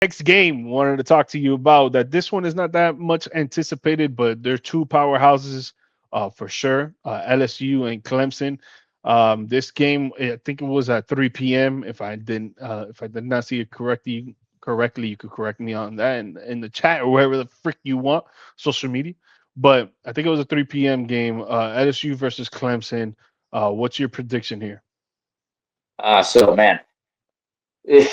Next game, wanted to talk to you about that. This one is not that much anticipated, but they're two powerhouses for sure. LSU and Clemson. This game, I think it was at 3 p.m. If I did not see it correctly, you could correct me on that in the chat or wherever the frick you want, social media. But I think it was a 3 p.m. game. LSU versus Clemson. What's your prediction here? So man, eh,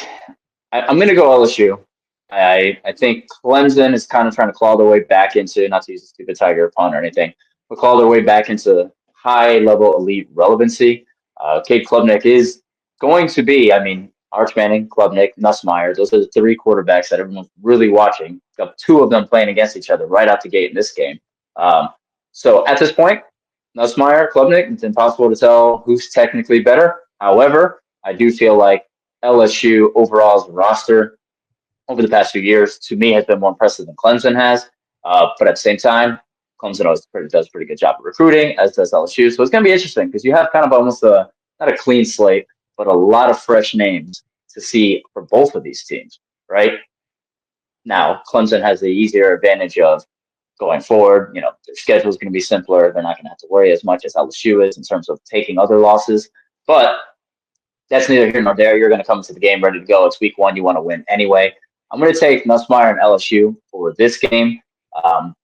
I'm going to go LSU. I think Clemson is kind of trying to claw their way back into, not to use a stupid Tiger pun or anything, but claw their way back into high level elite relevancy. Cade Klubnik is going to be, I mean, Arch Manning, Klubnik, Nussmeier. Those are the three quarterbacks that everyone's really watching. Got two of them playing against each other right out the gate in this game. Um, so at this point, Nussmeier, Klubnik, it's impossible to tell who's technically better. However, I do feel like LSU overall's roster over the past few years, to me, has been more impressive than Clemson has. But at the same time, Clemson does a pretty good job of recruiting, as does LSU. So it's going to be interesting because you have kind of almost not a clean slate, but a lot of fresh names to see for both of these teams, right? Now, Clemson has the easier advantage of going forward. You know, their schedule is going to be simpler. They're not going to have to worry as much as LSU is in terms of taking other losses. But that's neither here nor there. You're going to come into the game ready to go. It's week one. You want to win anyway. I'm going to take Nussmeier and LSU for this game. Um,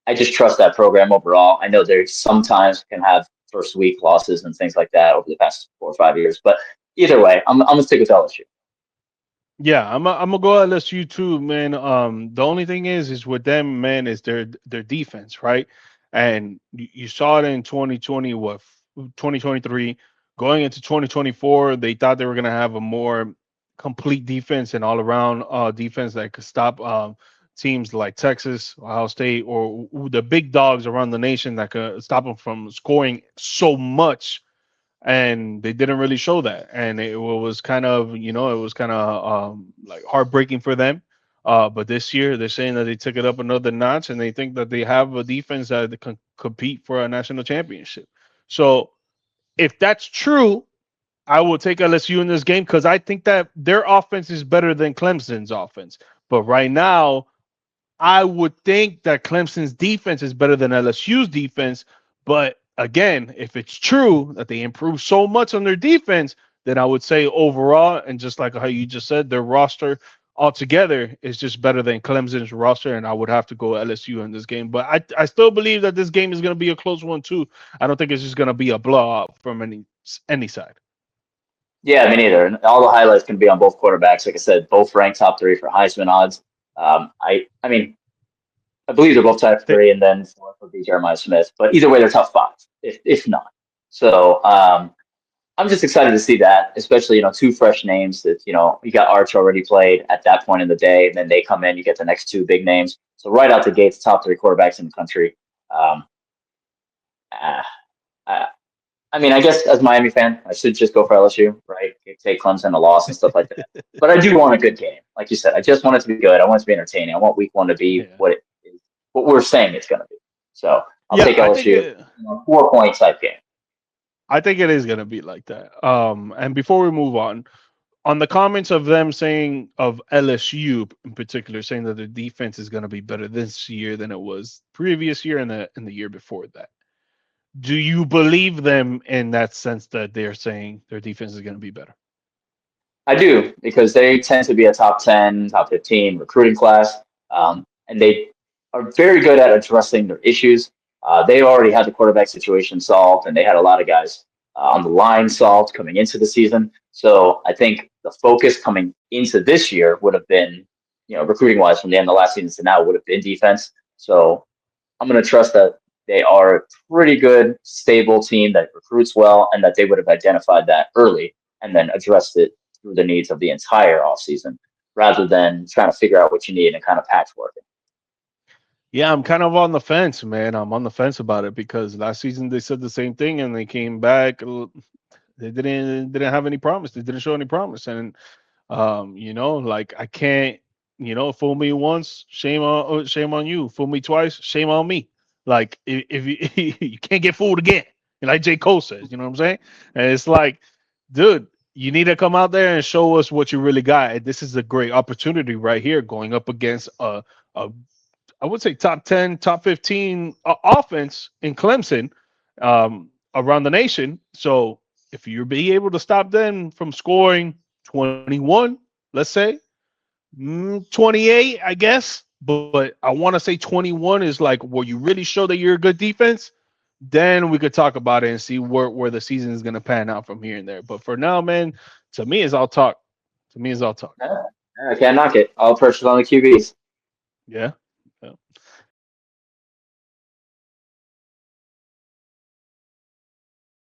I just trust that program overall. I know they sometimes can have first week losses and things like that over the past 4 or 5 years, but either way, I'm going to stick with LSU. Yeah, I'm gonna go LSU too, man. The only thing is with them, man, is their defense, right? And you saw it in 2020, 2023, going into 2024, they thought they were gonna have a more complete defense and all around defense that could stop teams like Texas, Ohio State, or the big dogs around the nation that could stop them from scoring so much, and they didn't really show that, and it was kind of, it was kind of like heartbreaking for them. But this year they're saying that they took it up another notch, and they think that they have a defense that can compete for a national championship. So if that's true, I will take LSU in this game because I think that their offense is better than Clemson's offense. But right now, I would think that Clemson's defense is better than LSU's defense. But again, if it's true that they improve so much on their defense, then I would say overall, and just like how you just said, their roster altogether is just better than Clemson's roster, and I would have to go LSU in this game. But I still believe that this game is going to be a close one too. I don't think it's just going to be a blowout from any side. Yeah, me neither. And all the highlights can be on both quarterbacks. Like I said, both ranked top three for Heisman odds. I mean, I believe they're both tied for three, and then fourth would be Jeremiah Smith. But either way, they're top five, if not. So I'm just excited to see that, especially, two fresh names that, you got Arch already played at that point in the day, and then they come in, you get the next two big names. So right out the gates, top three quarterbacks in the country. Um, uh, uh, I mean, I guess as a Miami fan, I should just go for LSU, right? Take Clemson a loss and stuff like that. But I do want a good game. Like you said, I just want it to be good. I want it to be entertaining. I want week one to be Yeah. what it is, what we're saying it's going to be. So I'll Yeah, take LSU, 4 point type game. I think it is gonna be like that. And before we move on the comments of them saying of LSU in particular, saying that the defense is gonna be better this year than it was previous year and the year before that. Do you believe them in that sense that they're saying their defense is gonna be better? I do because they tend to be a top 10, top 15 recruiting class, and they are very good at addressing their issues. They already had the quarterback situation solved, and they had a lot of guys on the line solved coming into the season. So I think the focus coming into this year would have been, recruiting wise from the end of last season to now would have been defense. So I'm going to trust that they are a pretty good, stable team that recruits well, and that they would have identified that early and then addressed it through the needs of the entire offseason rather than trying to figure out what you need and kind of patchwork it. Yeah, I'm kind of on the fence, man. I'm on the fence about it because last season they said the same thing and they came back. They didn't have any promise. They didn't show any promise, and like I can't, fool me once, shame on you. Fool me twice, shame on me. Like if you, you can't get fooled again, like J. Cole says, you know what I'm saying? And it's like, dude, you need to come out there and show us what you really got. And this is a great opportunity right here, going up against a I would say top 10, top 15 offense in Clemson, around the nation. So if you be able to stop them from scoring 21, let's say 28, I guess, but I want to say 21 is like where you really show that you're a good defense. Then we could talk about it and see where the season is going to pan out from here and there. But for now, man, to me, it's all talk. To me, it's all talk. Yeah, I can't knock it. All pressure on the QBs. Yeah. Yeah.